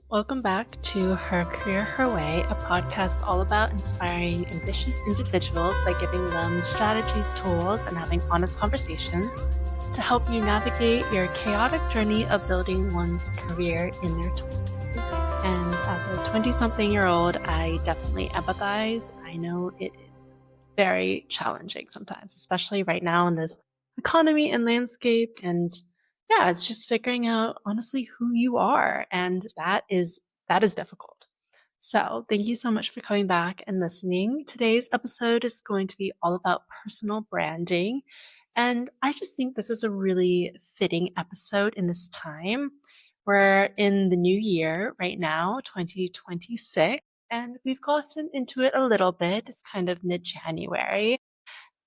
Welcome back to Her Career, Her Way, a podcast all about inspiring ambitious individuals by giving them strategies, tools, and having honest conversations to help you navigate your chaotic journey of building one's career in their 20s. And as a 20-something-year-old, I definitely empathize. I know it is very challenging sometimes, especially right now in this economy and landscape. And yeah, it's just figuring out honestly who you are, and that is difficult. So, thank you so much for coming back and listening. Today's episode is going to be all about personal branding, and I just think this is a really fitting episode in this time. We're in the new year right now, 2026, and we've gotten into it a little bit. It's kind of mid-January.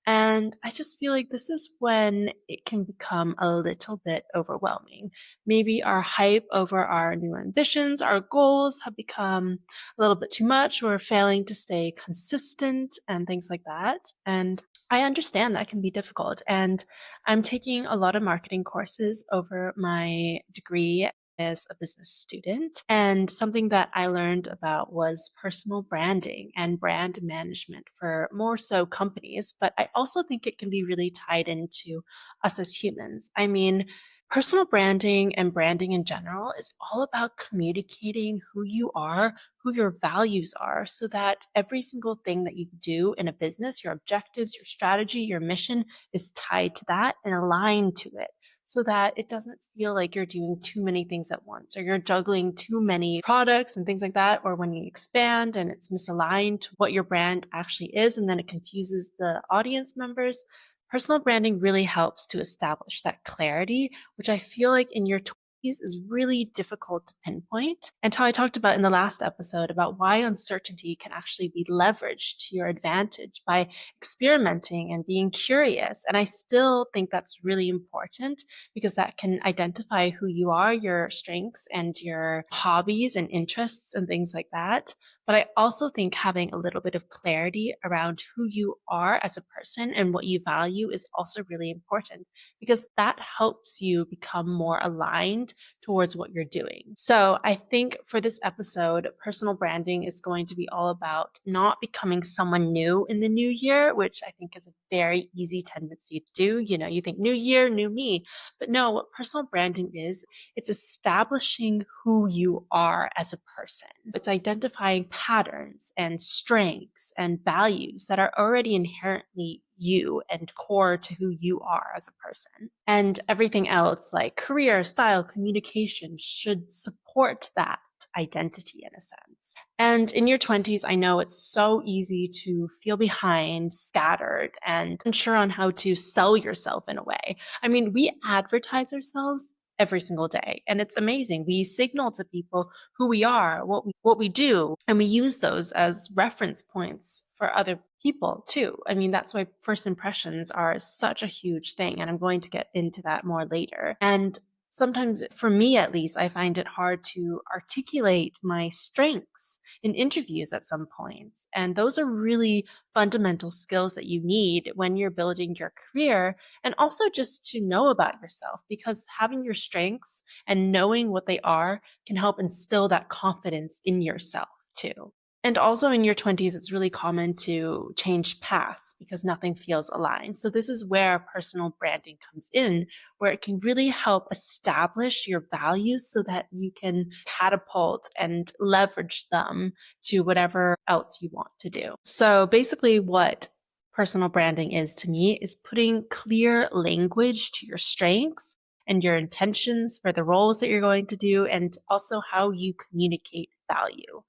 And I just feel like this is when it can become a little bit overwhelming. Maybe our hype over our new ambitions, our goals have become a little bit too much. We're failing to stay consistent and things like that. And I understand that can be difficult. And I'm taking a lot of marketing courses over my degree as a business student. And something that I learned about was personal branding and brand management for more so companies. But I also think it can be really tied into us as humans. I mean, personal branding and branding in general is all about communicating who you are, who your values are, so that every single thing that you do in a business, your objectives, your strategy, your mission is tied to that and aligned to it, so that it doesn't feel like you're doing too many things at once or you're juggling too many products and things like that. Or when you expand and it's misaligned to what your brand actually is, and then it confuses the audience members. Personal branding really helps to establish that clarity, which I feel like in your 20s is really difficult to pinpoint. And how I talked about in the last episode about why uncertainty can actually be leveraged to your advantage by experimenting and being curious. And I still think that's really important because that can identify who you are, your strengths and your hobbies and interests and things like that. But I also think having a little bit of clarity around who you are as a person and what you value is also really important because that helps you become more aligned towards what you're doing. So I think for this episode, personal branding is going to be all about not becoming someone new in the new year, which I think is a very easy tendency to do. You know, you think new year, new me. But no, what personal branding is, it's establishing who you are as a person. It's identifying patterns and strengths and values that are already inherently you and core to who you are as a person. And everything else, like career, style, communication, should support that identity in a sense. And in your 20s, I know it's so easy to feel behind, scattered, and unsure on how to sell yourself in a way. I mean, we advertise ourselves every single day, and it's amazing. We signal to people who we are, what we do, and we use those as reference points for other people too. I mean, that's why first impressions are such a huge thing, and I'm going to get into that more later. And sometimes, for me at least, I find it hard to articulate my strengths in interviews at some points. And those are really fundamental skills that you need when you're building your career, and also just to know about yourself, because having your strengths and knowing what they are can help instill that confidence in yourself too. And also in your 20s, it's really common to change paths because nothing feels aligned. So, this is where personal branding comes in, where it can really help establish your values so that you can catapult and leverage them to whatever else you want to do. So, basically, what personal branding is to me is putting clear language to your strengths and your intentions for the roles that you're going to do, and also how you communicate value,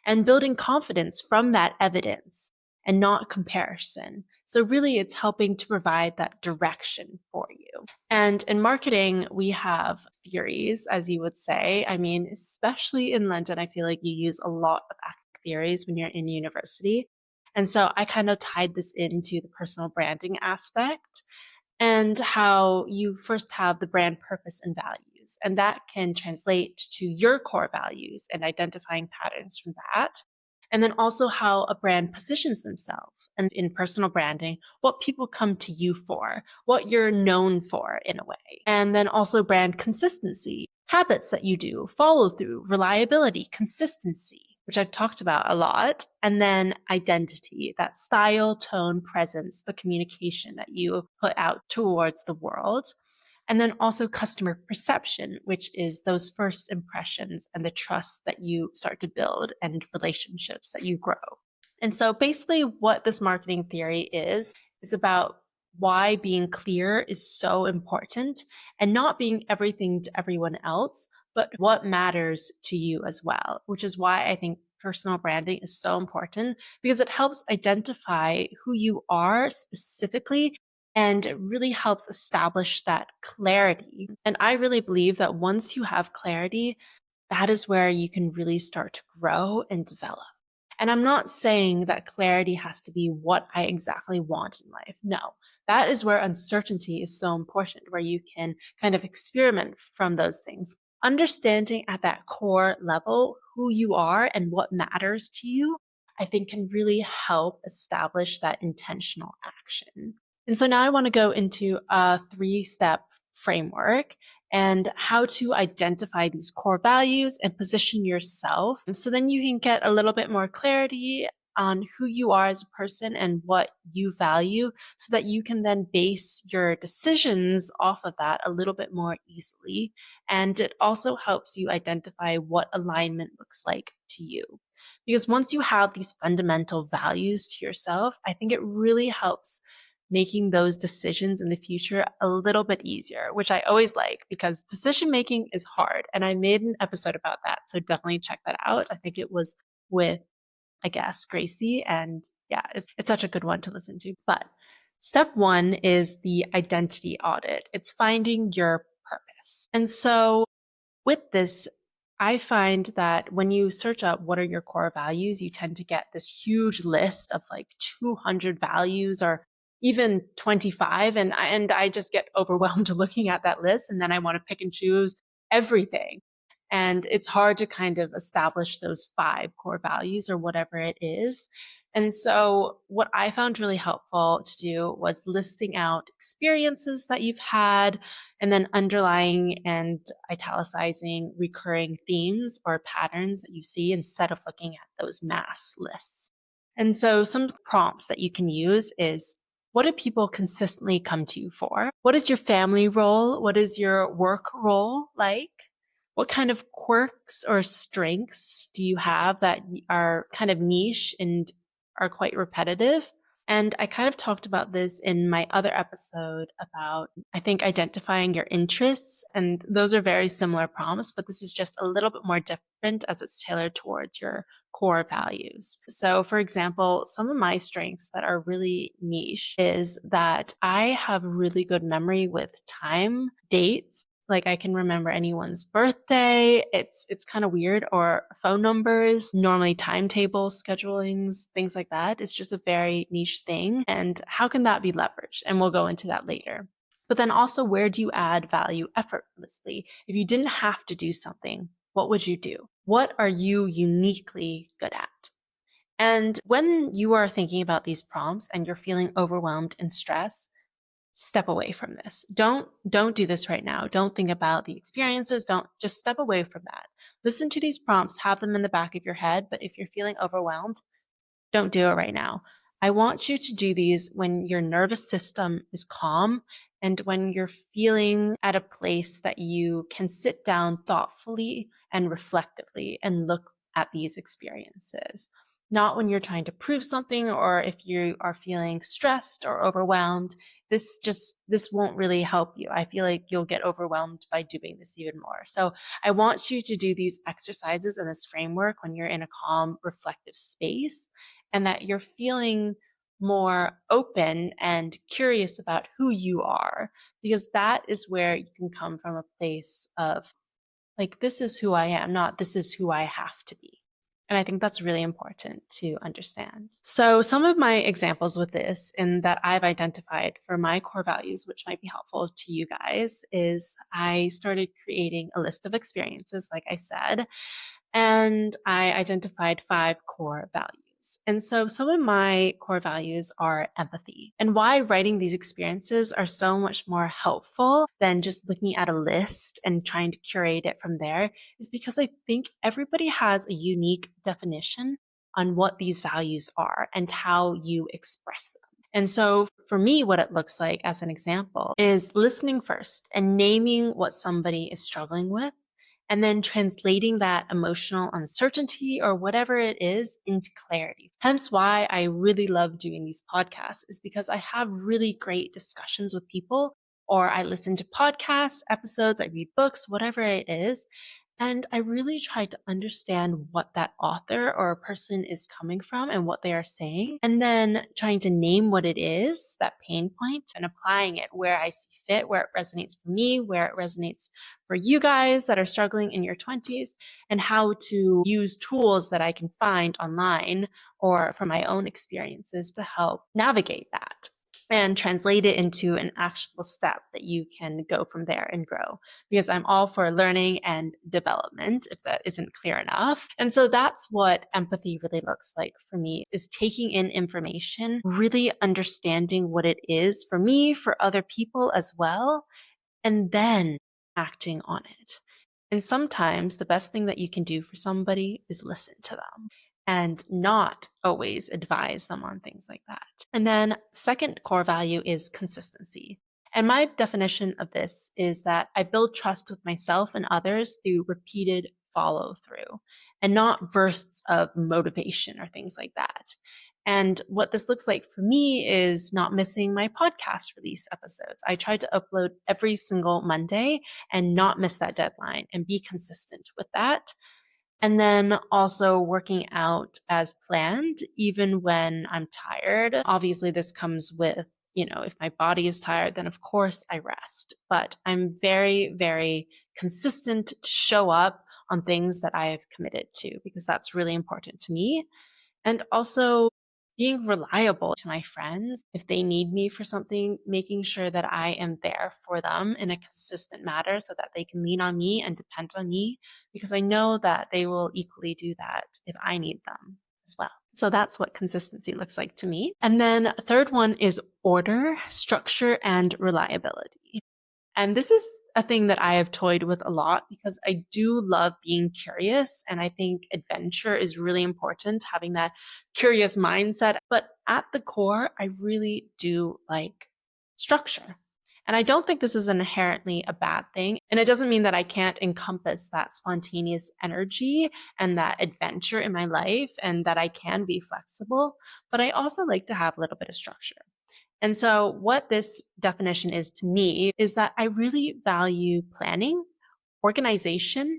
and building confidence from that evidence and not comparison. So, really, it's helping to provide that direction for you. And in marketing, we have theories, as you would say. I mean, especially in London, I feel like you use a lot of academic theories when you're in university. And so I kind of tied this into the personal branding aspect, and how you first have the brand purpose and values. And that can translate to your core values and identifying patterns from that. And then also how a brand positions themselves. And in personal branding, what people come to you for, what you're known for in a way. And then also brand consistency, habits that you do, follow through, reliability, consistency, which I've talked about a lot, and then identity, that style, tone, presence, the communication that you put out towards the world. And then also customer perception, which is those first impressions and the trust that you start to build and relationships that you grow. And so basically what this marketing theory is about why being clear is so important and not being everything to everyone else, but what matters to you as well, which is why I think personal branding is so important because it helps identify who you are specifically and it really helps establish that clarity. And I really believe that once you have clarity, that is where you can really start to grow and develop. And I'm not saying that clarity has to be what I exactly want in life. No, that is where uncertainty is so important, where you can kind of experiment from those things. Understanding at that core level who you are and what matters to you, I think can really help establish that intentional action. And so now I want to go into a 3-step framework and how to identify these core values and position yourself. So then you can get a little bit more clarity on who you are as a person and what you value so that you can then base your decisions off of that a little bit more easily. And it also helps you identify what alignment looks like to you. Because once you have these fundamental values to yourself, I think it really helps making those decisions in the future a little bit easier, which I always like because decision making is hard. And I made an episode about that. So definitely check that out. I think it was with, I guess, Gracie. And yeah, it's such a good one to listen to. But step 1 is the identity audit. It's finding your purpose. And so with this, I find that when you search up what are your core values, you tend to get this huge list of like 200 values or even 25. And I just get overwhelmed looking at that list. And then I want to pick and choose everything. And it's hard to kind of establish those 5 core values or whatever it is. And so, what I found really helpful to do was listing out experiences that you've had and then underlying and italicizing recurring themes or patterns that you see instead of looking at those mass lists. And so, some prompts that you can use is what do people consistently come to you for? What is your family role? What is your work role like? What kind of quirks or strengths do you have that are kind of niche and are quite repetitive? And I kind of talked about this in my other episode about, I think, identifying your interests. And those are very similar prompts, but this is just a little bit more different as it's tailored towards your core values. So, for example, some of my strengths that are really niche is that I have really good memory with time, dates. Like I can remember anyone's birthday. It's kind of weird, or phone numbers, normally timetables, schedulings, things like that. It's just a very niche thing. And how can that be leveraged? And we'll go into that later. But then also, where do you add value effortlessly? If you didn't have to do something, what would you do? What are you uniquely good at? And when you are thinking about these prompts and you're feeling overwhelmed and stressed, step away from this. Don't do this right now. Don't think about the experiences. Don't just step away from that. Listen to these prompts, have them in the back of your head, but if you're feeling overwhelmed, don't do it right now. I want you to do these when your nervous system is calm and when you're feeling at a place that you can sit down thoughtfully and reflectively and look at these experiences. Not when you're trying to prove something or if you are feeling stressed or overwhelmed. This won't really help you. I feel like you'll get overwhelmed by doing this even more. So I want you to do these exercises and this framework when you're in a calm, reflective space and that you're feeling more open and curious about who you are, because that is where you can come from a place of like, this is who I am, not this is who I have to be. And I think that's really important to understand. So, some of my examples with this, in that I've identified for my core values, which might be helpful to you guys, is I started creating a list of experiences, like I said, and I identified 5 core values. values. And so some of my core values are empathy. And why writing these experiences are so much more helpful than just looking at a list and trying to curate it from there is because I think everybody has a unique definition on what these values are and how you express them. And so for me, what it looks like as an example is listening first and naming what somebody is struggling with, and then translating that emotional uncertainty or whatever it is into clarity. Hence why I really love doing these podcasts is because I have really great discussions with people, or I listen to podcasts, episodes, I read books, whatever it is. And I really try to understand what that author or a person is coming from and what they are saying, and then trying to name what it is, that pain point, and applying it where I see fit, where it resonates for me, where it resonates for you guys that are struggling in your 20s, and how to use tools that I can find online or from my own experiences to help navigate that and translate it into an actionable step that you can go from there and grow. Because I'm all for learning and development, if that isn't clear enough. And so that's what empathy really looks like for me, is taking in information, really understanding what it is for me, for other people as well, and then acting on it. And sometimes the best thing that you can do for somebody is listen to them and not always advise them on things like that. And then second core value is consistency. And my definition of this is that I build trust with myself and others through repeated follow through and not bursts of motivation or things like that. And what this looks like for me is not missing my podcast release episodes. I try to upload every single Monday and not miss that deadline and be consistent with that. And then also working out as planned, even when I'm tired. Obviously, this comes with, if my body is tired, then of course I rest. But I'm very, very consistent to show up on things that I have committed to because that's really important to me. And also being reliable to my friends if they need me for something, making sure that I am there for them in a consistent manner so that they can lean on me and depend on me because I know that they will equally do that if I need them as well. So that's what consistency looks like to me. And then a third one is order, structure, and reliability. And this is a thing that I have toyed with a lot because I do love being curious. And I think adventure is really important, having that curious mindset. But at the core, I really do like structure. And I don't think this is inherently a bad thing. And it doesn't mean that I can't encompass that spontaneous energy and that adventure in my life and that I can be flexible. But I also like to have a little bit of structure. And so, what this definition is to me is that I really value planning, organization,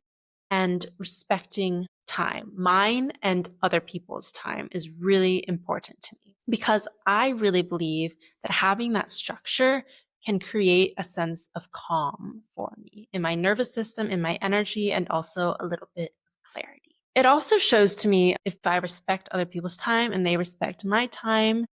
and respecting time. Mine and other people's time is really important to me because I really believe that having that structure can create a sense of calm for me in my nervous system, in my energy, and also a little bit of clarity. It also shows to me if I respect other people's time and they respect my time,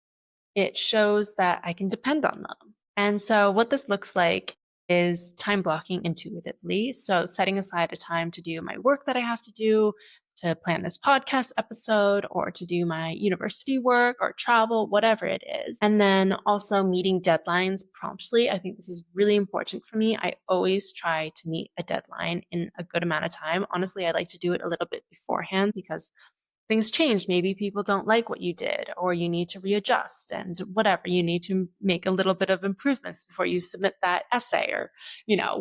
it shows that I can depend on them. And so, what this looks like is time blocking intuitively. So, setting aside a time to do my work that I have to do, to plan this podcast episode, or to do my university work or travel, whatever it is. And then also meeting deadlines promptly. I think this is really important for me. I always try to meet a deadline in a good amount of time. Honestly, I like to do it a little bit beforehand because things change. Maybe people don't like what you did, or you need to readjust and whatever. You need to make a little bit of improvements before you submit that essay or,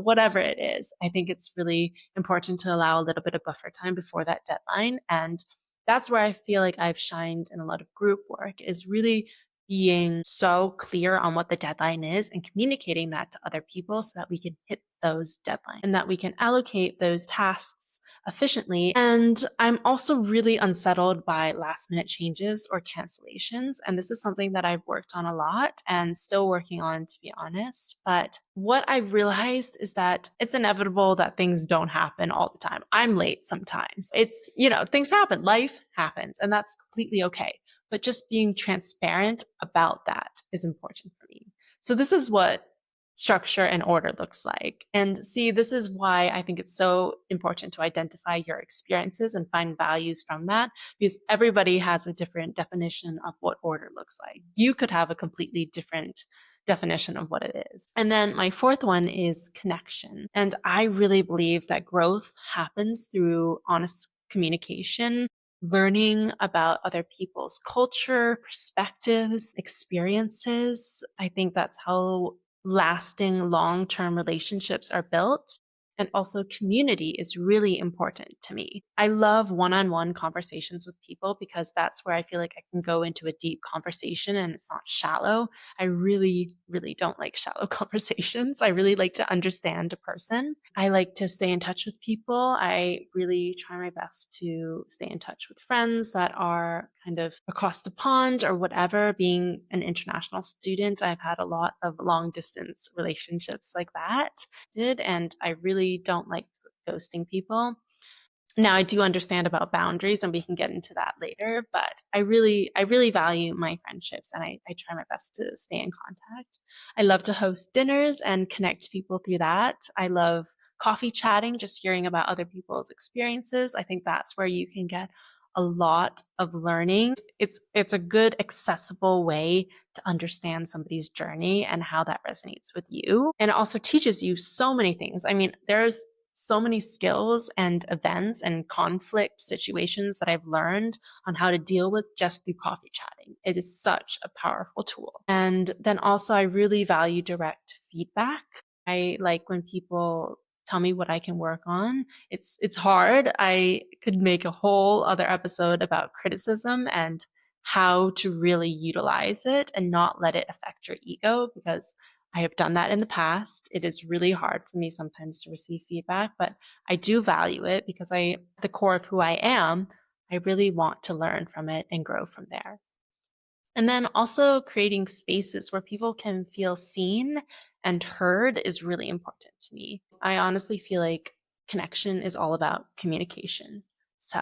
whatever it is. I think it's really important to allow a little bit of buffer time before that deadline. And that's where I feel like I've shined in a lot of group work is really being so clear on what the deadline is and communicating that to other people so that we can hit those deadlines and that we can allocate those tasks efficiently. And I'm also really unsettled by last minute changes or cancellations. And this is something that I've worked on a lot and still working on, to be honest. But what I've realized is that it's inevitable that things don't happen all the time. I'm late sometimes. It's, things happen, life happens, and that's completely okay. But just being transparent about that is important for me. So this is what structure and order looks like. And see, this is why I think it's so important to identify your experiences and find values from that, because everybody has a different definition of what order looks like. You could have a completely different definition of what it is. And then my fourth one is connection. And I really believe that growth happens through honest communication, learning about other people's culture, perspectives, experiences. I think that's how lasting long-term relationships are built. And also community is really important to me. I love one-on-one conversations with people because that's where I feel like I can go into a deep conversation and it's not shallow. I really, really don't like shallow conversations. I really like to understand a person. I like to stay in touch with people. I really try my best to stay in touch with friends that are kind of across the pond or whatever. Being an international student, I've had a lot of long distance relationships like that. And I really don't like ghosting people. Now I do understand about boundaries and we can get into that later, but I really value my friendships and I try my best to stay in contact. I love to host dinners and connect people through that. I love coffee chatting, just hearing about other people's experiences. I think that's where you can get a lot of learning. It's a good accessible way to understand somebody's journey and how that resonates with you. And it also teaches you so many things. I mean, there's so many skills and events and conflict situations that I've learned on how to deal with just through coffee chatting. It is such a powerful tool. And then also, I really value direct feedback. I like when people tell me what I can work on. It's hard. I could make a whole other episode about criticism and how to really utilize it and not let it affect your ego, because I have done that in the past. It is really hard for me sometimes to receive feedback, but I do value it because at the core of who I am, I really want to learn from it and grow from there. And then also creating spaces where people can feel seen and heard is really important to me. I honestly feel like connection is all about communication. So,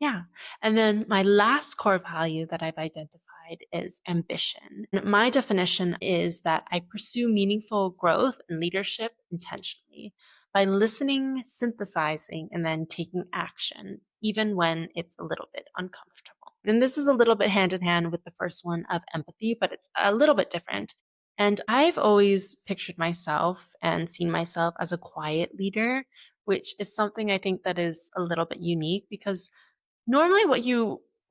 yeah. And then my last core value that I've identified is ambition. And my definition is that I pursue meaningful growth and leadership intentionally by listening, synthesizing, and then taking action, even when it's a little bit uncomfortable. And this is a little bit hand in hand with the first one of empathy, but it's a little bit different. And I've always pictured myself and seen myself as a quiet leader, which is something I think that is a little bit unique because normally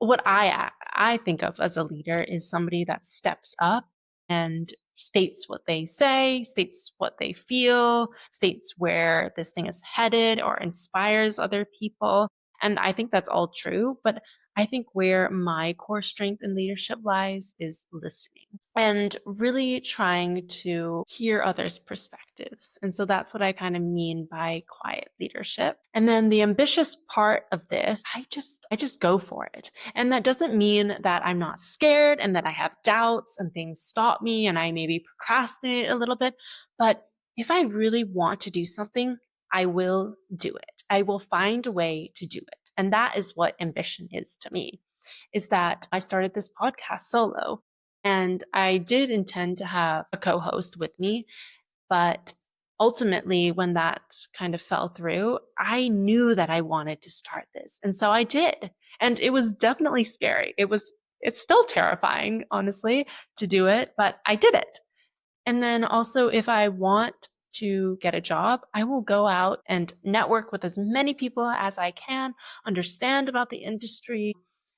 what I think of as a leader is somebody that steps up and states what they say, states what they feel, states where this thing is headed or inspires other people. And I think that's all true, but I think where my core strength in leadership lies is listening and really trying to hear others' perspectives. And so that's what I kind of mean by quiet leadership. And then the ambitious part of this, I just go for it. And that doesn't mean that I'm not scared and that I have doubts and things stop me and I maybe procrastinate a little bit. But if I really want to do something, I will do it. I will find a way to do it. And that is what ambition is to me, is that I started this podcast solo and I did intend to have a co-host with me, but ultimately when that kind of fell through, I knew that I wanted to start this. And so I did. And it was definitely scary. It's still terrifying, honestly, to do it, but I did it. And then also, if I want to get a job, I will go out and network with as many people as I can, understand about the industry.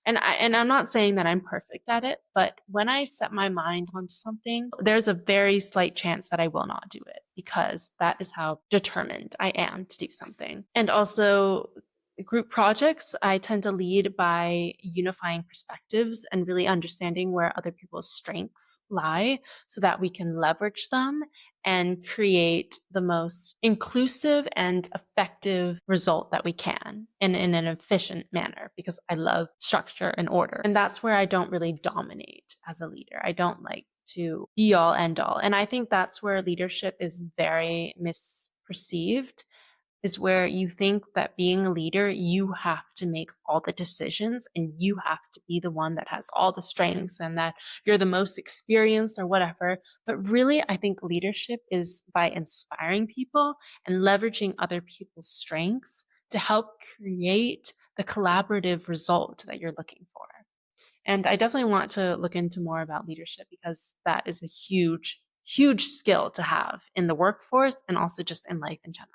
And I'm not saying that I'm perfect at it, but when I set my mind onto something, there's a very slight chance that I will not do it because that is how determined I am to do something. And also, group projects, I tend to lead by unifying perspectives and really understanding where other people's strengths lie so that we can leverage them and create the most inclusive and effective result that we can in an efficient manner, because I love structure and order. And that's where I don't really dominate as a leader. I don't like to be all end all. And I think that's where leadership is very misperceived is where you think that being a leader, you have to make all the decisions and you have to be the one that has all the strengths and that you're the most experienced or whatever. But really, I think leadership is by inspiring people and leveraging other people's strengths to help create the collaborative result that you're looking for. And I definitely want to look into more about leadership because that is a huge, huge skill to have in the workforce and also just in life in general.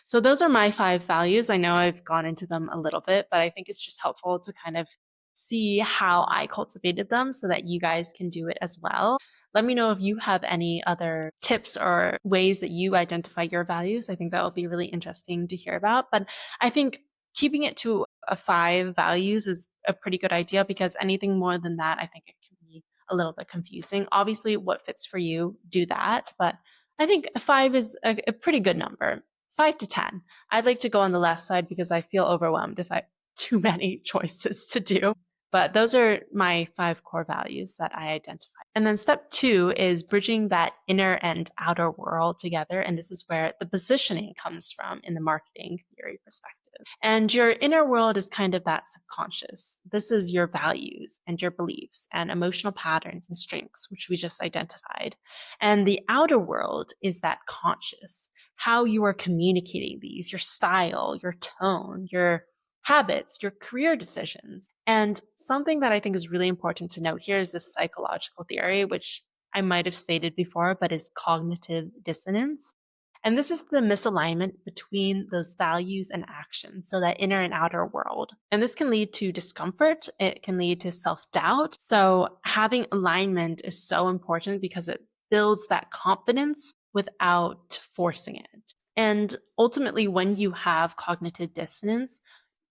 So those are my 5 values. I know I've gone into them a little bit, but I think it's just helpful to kind of see how I cultivated them so that you guys can do it as well. Let me know if you have any other tips or ways that you identify your values. I think that will be really interesting to hear about. But I think keeping it to a 5 values is a pretty good idea because anything more than that, I think it can be a little bit confusing. Obviously, what fits for you, do that. But I think 5 is a pretty good number. 5 to 10. I'd like to go on the less side because I feel overwhelmed if I have too many choices to do. But those are my 5 core values that I identify. And then step 2 is bridging that inner and outer world together. And this is where the positioning comes from in the marketing theory perspective. And your inner world is kind of that subconscious. This is your values and your beliefs and emotional patterns and strengths, which we just identified. And the outer world is that conscious, how you are communicating these, your style, your tone, your habits, your career decisions. And something that I think is really important to note here is this psychological theory, which I might have stated before, but is cognitive dissonance. And this is the misalignment between those values and actions, so that inner and outer world. And this can lead to discomfort, it can lead to self doubt. So, having alignment is so important because it builds that confidence without forcing it. And ultimately, when you have cognitive dissonance,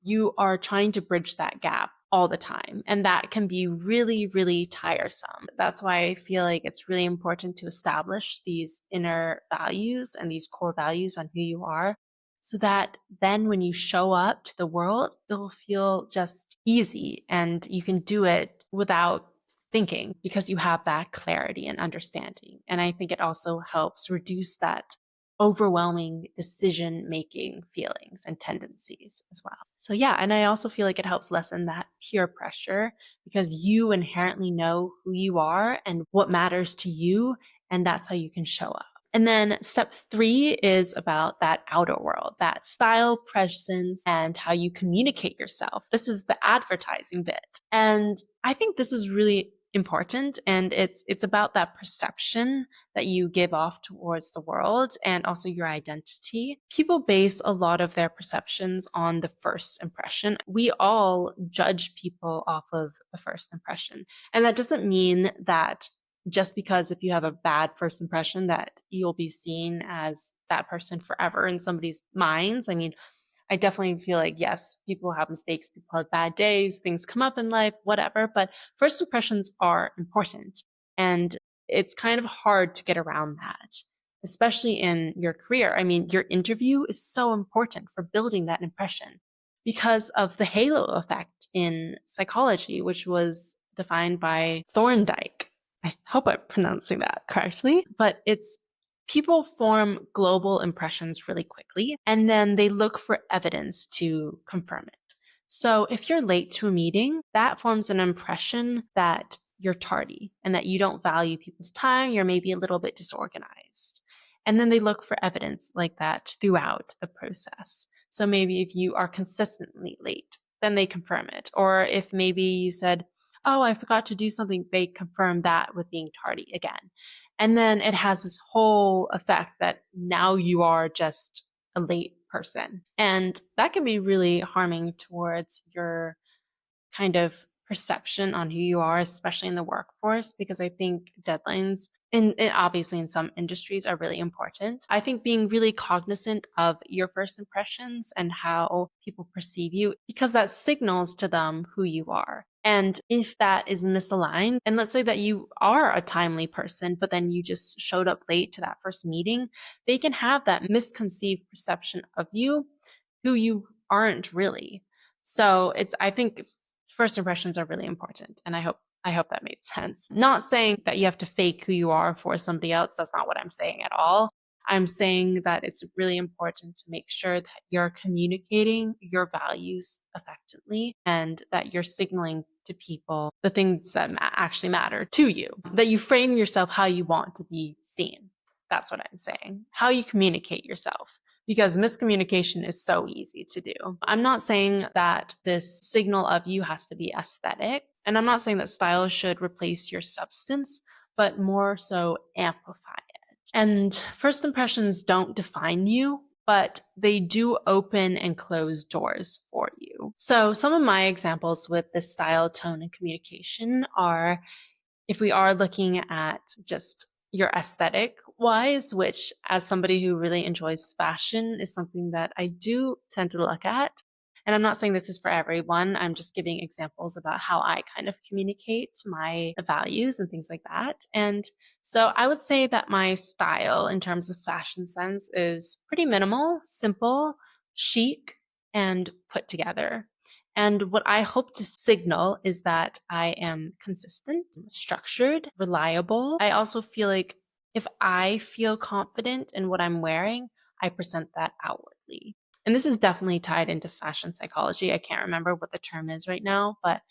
you are trying to bridge that gap all the time. And that can be really, really tiresome. That's why I feel like it's really important to establish these inner values and these core values on who you are so that then when you show up to the world, it'll feel just easy and you can do it without thinking because you have that clarity and understanding. And I think it also helps reduce that overwhelming decision making feelings and tendencies as well. So, yeah, and I also feel like it helps lessen that peer pressure because you inherently know who you are and what matters to you, and that's how you can show up. And then step 3 is about that outer world, that style, presence, and how you communicate yourself. This is the advertising bit. And I think this is really important and it's about that perception that you give off towards the world and also your identity. People base a lot of their perceptions on the first impression. We all judge people off of the first impression. And that doesn't mean that just because if you have a bad first impression that you'll be seen as that person forever in somebody's minds. I mean, I definitely feel like, yes, people have mistakes, people have bad days, things come up in life, whatever, but first impressions are important. And it's kind of hard to get around that, especially in your career. I mean, your interview is so important for building that impression because of the halo effect in psychology, which was defined by Thorndike. I hope I'm pronouncing that correctly, but it's people form global impressions really quickly and then they look for evidence to confirm it. So if you're late to a meeting, that forms an impression that you're tardy and that you don't value people's time, you're maybe a little bit disorganized. And then they look for evidence like that throughout the process. So maybe if you are consistently late, then they confirm it. Or if maybe you said, oh, I forgot to do something, they confirm that with being tardy again. And then it has this whole effect that now you are just a late person. And that can be really harming towards your kind of perception on who you are, especially in the workforce, because I think deadlines obviously in some industries are really important. I think being really cognizant of your first impressions and how people perceive you, because that signals to them who you are. And if that is misaligned, and let's say that you are a timely person, but then you just showed up late to that first meeting, they can have that misconceived perception of you, who you aren't really. So I think first impressions are really important. And I hope that made sense. Not saying that you have to fake who you are for somebody else. That's not what I'm saying at all. I'm saying that it's really important to make sure that you're communicating your values effectively and that you're signaling to people the things that actually matter to you, that you frame yourself how you want to be seen. That's what I'm saying. How you communicate yourself, because miscommunication is so easy to do. I'm not saying that this signal of you has to be aesthetic, and I'm not saying that style should replace your substance, but more so amplify it. And first impressions don't define you, but they do open and close doors for you. So, some of my examples with this style, tone, and communication are, if we are looking at just your aesthetic wise, which as somebody who really enjoys fashion is something that I do tend to look at. And I'm not saying this is for everyone. I'm just giving examples about how I kind of communicate my values and things like that. And so I would say that my style in terms of fashion sense is pretty minimal, simple, chic, and put together. And what I hope to signal is that I am consistent, structured, reliable. I also feel like if I feel confident in what I'm wearing, I present that outwardly. And this is definitely tied into fashion psychology. I can't remember what the term is right now, but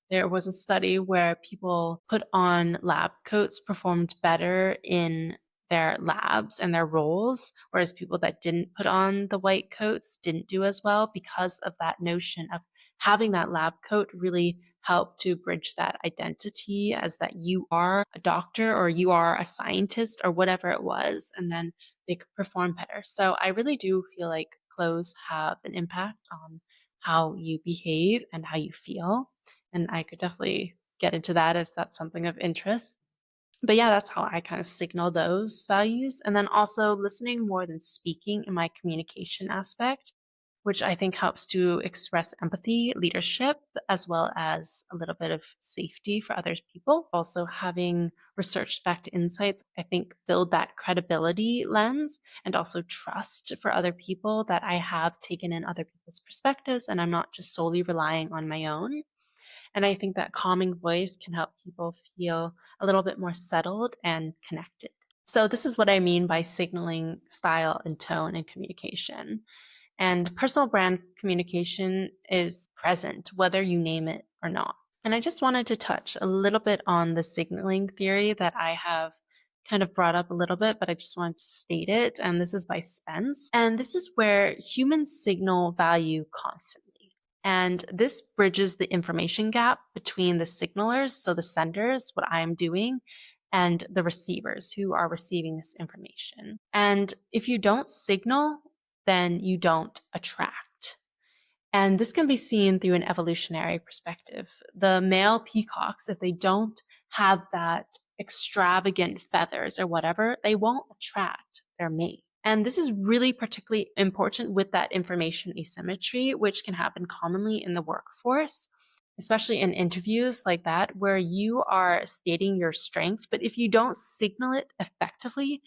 there was a study where people put on lab coats performed better in their labs and their roles, whereas people that didn't put on the white coats didn't do as well because of that notion of having that lab coat really help to bridge that identity as that you are a doctor or you are a scientist or whatever it was, and then they could perform better. So I really do feel like clothes have an impact on how you behave and how you feel. And I could definitely get into that if that's something of interest. But yeah, that's how I kind of signal those values. And then also listening more than speaking in my communication aspect, which I think helps to express empathy, leadership, as well as a little bit of safety for other people. Also, having research backed insights, I think, build that credibility lens and also trust for other people that I have taken in other people's perspectives and I'm not just solely relying on my own. And I think that calming voice can help people feel a little bit more settled and connected. So, this is what I mean by signaling style and tone and communication. And personal brand communication is present, whether you name it or not. And I just wanted to touch a little bit on the signaling theory that I have kind of brought up a little bit, but I just wanted to state it. And this is by Spence. And this is where humans signal value constantly. And this bridges the information gap between the signalers, so the senders, what I'm doing, and the receivers who are receiving this information. And if you don't signal, then you don't attract. And this can be seen through an evolutionary perspective. The male peacocks, if they don't have that extravagant feathers or whatever, they won't attract their mate. And this is really particularly important with that information asymmetry, which can happen commonly in the workforce, especially in interviews like that, where you are stating your strengths, but if you don't signal it effectively,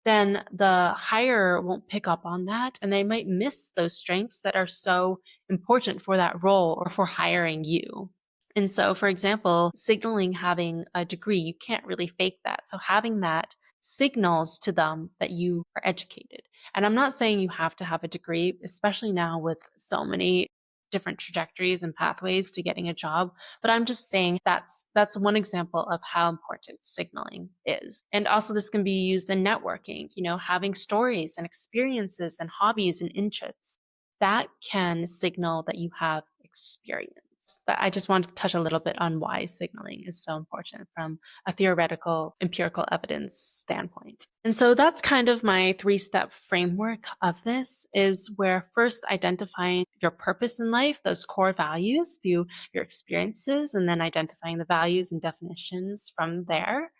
then the hirer won't pick up on that and they might miss those strengths that are so important for that role or for hiring you. And so, for example, signaling having a degree, you can't really fake that. So, having that signals to them that you are educated. And I'm not saying you have to have a degree, especially now with so many different trajectories and pathways to getting a job, but I'm just saying that's one example of how important signaling is. And also this can be used in networking, having stories and experiences and hobbies and interests that can signal that you have experience. But I just wanted to touch a little bit on why signaling is so important from a theoretical, empirical evidence standpoint. And so that's kind of my 3-step framework of this, is where first identifying your purpose in life, those core values through your experiences, and then identifying the values and definitions from there.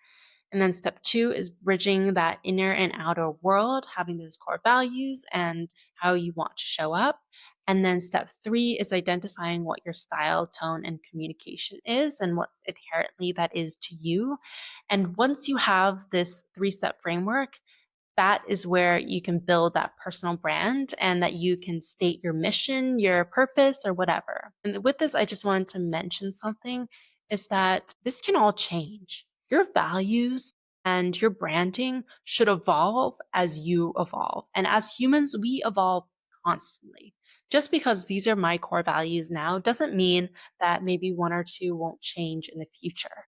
And then step 2 is bridging that inner and outer world, having those core values and how you want to show up. And then step 3 is identifying what your style, tone, and communication is and what inherently that is to you. And once you have this 3-step framework, that is where you can build that personal brand and that you can state your mission, your purpose, or whatever. And with this, I just wanted to mention something, is that this can all change. Your values And your branding should evolve as you evolve. And as humans, we evolve constantly. Just because these are my core values now doesn't mean that maybe one or two won't change in the future.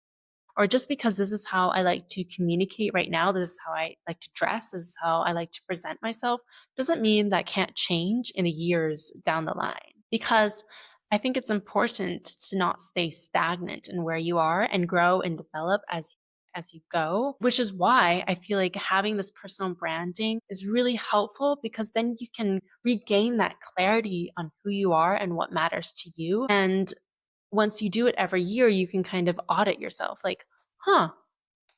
Or just because this is how I like to communicate right now, this is how I like to dress, this is how I like to present myself, doesn't mean that can't change in the years down the line. Because I think it's important to not stay stagnant in where you are and grow and develop as you go, which is why I feel like having this personal branding is really helpful because then you can regain that clarity on who you are and what matters to you. And once you do it every year, you can kind of audit yourself like, huh,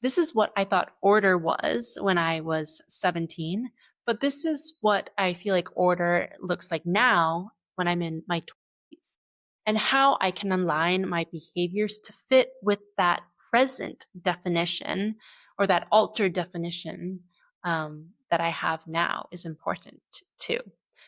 this is what I thought order was when I was 17, but this is what I feel like order looks like now when I'm in my 20s, and how I can align my behaviors to fit with that present definition or that altered definition that I have now is important too.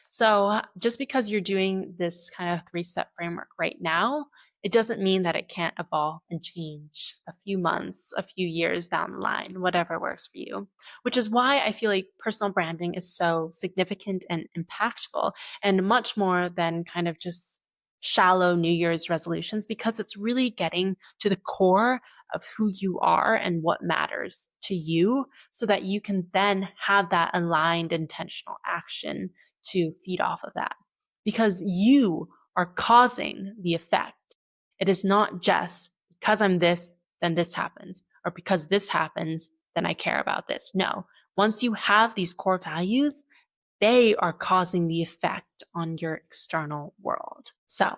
So just because you're doing this kind of 3-step framework right now, it doesn't mean that it can't evolve and change a few months, a few years down the line, whatever works for you. Which is why I feel like personal branding is so significant and impactful and much more than kind of just shallow New Year's resolutions, because it's really getting to the core of who you are and what matters to you so that you can then have that aligned intentional action to feed off of that. Because you are causing the effect. It is not just because I'm this, then this happens, or because this happens, then I care about this. No, once you have these core values, they are causing the effect on your external world. So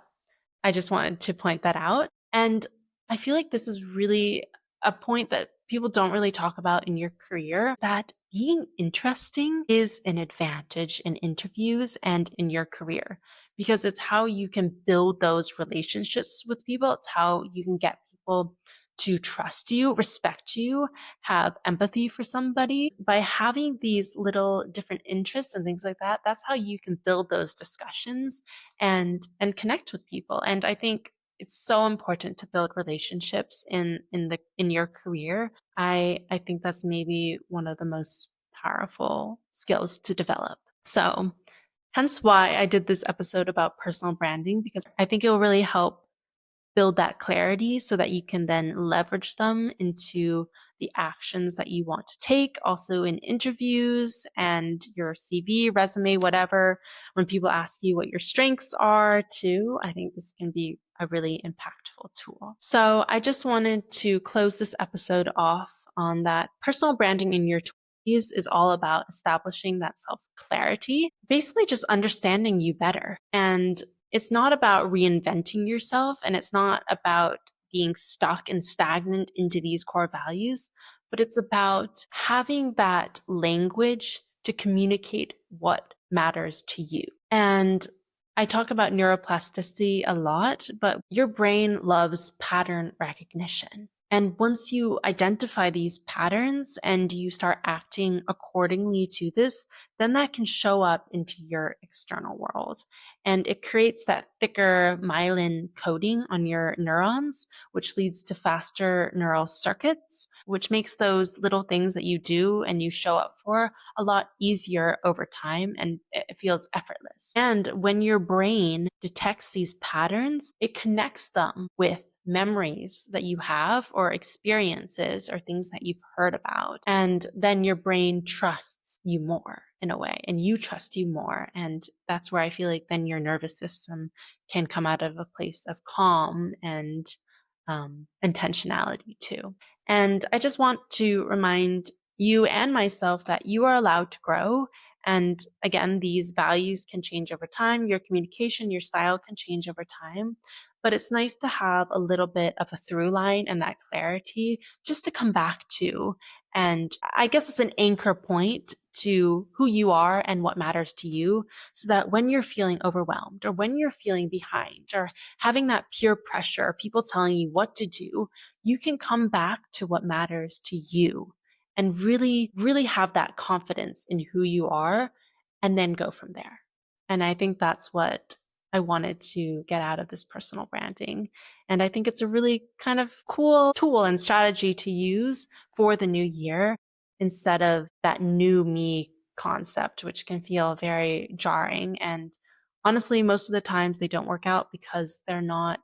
I just wanted to point that out. And I feel like this is really a point that people don't really talk about in your career, that being interesting is an advantage in interviews and in your career because it's how you can build those relationships with people. It's how you can get people to trust you, respect you, have empathy for somebody. By having these little different interests and things like that, that's how you can build those discussions and connect with people. And I think it's so important to build relationships in your career. I think that's maybe one of the most powerful skills to develop. So hence why I did this episode about personal branding, because I think it will really help build that clarity so that you can then leverage them into the actions that you want to take, also in interviews and your CV, resume, whatever. When people ask you what your strengths are, too, I think this can be a really impactful tool. So I just wanted to close this episode off on that personal branding in your 20s is all about establishing that self clarity, basically just understanding you better. And it's not about reinventing yourself, and it's not about being stuck and stagnant into these core values, but it's about having that language to communicate what matters to you. And I talk about neuroplasticity a lot, but your brain loves pattern recognition. And once you identify these patterns and you start acting accordingly to this, then that can show up into your external world. And it creates that thicker myelin coating on your neurons, which leads to faster neural circuits, which makes those little things that you do and you show up for a lot easier over time, and it feels effortless. And when your brain detects these patterns, it connects them with memories that you have or experiences or things that you've heard about. And then your brain trusts you more in a way, and you trust you more. And that's where I feel like then your nervous system can come out of a place of calm and intentionality too. And I just want to remind you and myself that you are allowed to grow. And again, these values can change over time. Your communication, your style can change over time. But it's nice to have a little bit of a through line and that clarity just to come back to. And I guess it's an anchor point to who you are and what matters to you, so that when you're feeling overwhelmed or when you're feeling behind or having that peer pressure, or people telling you what to do, you can come back to what matters to you and really, really have that confidence in who you are and then go from there. And I think that's what I wanted to get out of this personal branding. And I think it's a really kind of cool tool and strategy to use for the new year instead of that new me concept, which can feel very jarring. And honestly, most of the times they don't work out because they're not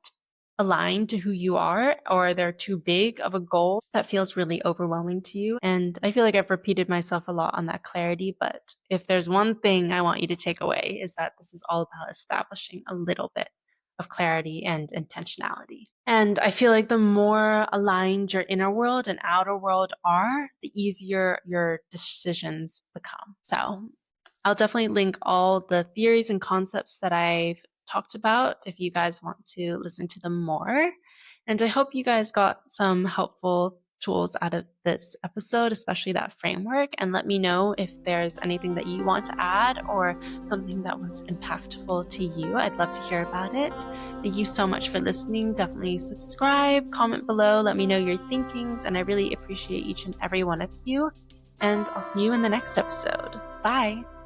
aligned to who you are, or they're too big of a goal that feels really overwhelming to you. And I feel like I've repeated myself a lot on that clarity, but if there's one thing I want you to take away is that this is all about establishing a little bit of clarity and intentionality. And I feel like the more aligned your inner world and outer world are, the easier your decisions become. So I'll definitely link all the theories and concepts that I've talked about if you guys want to listen to them more. And I hope you guys got some helpful tools out of this episode, especially that framework. And let me know if there's anything that you want to add or something that was impactful to you. I'd love to hear about it. Thank you so much for listening. Definitely subscribe, comment below, let me know your thinkings, and I really appreciate each and every one of you. And I'll see you in the next episode. Bye.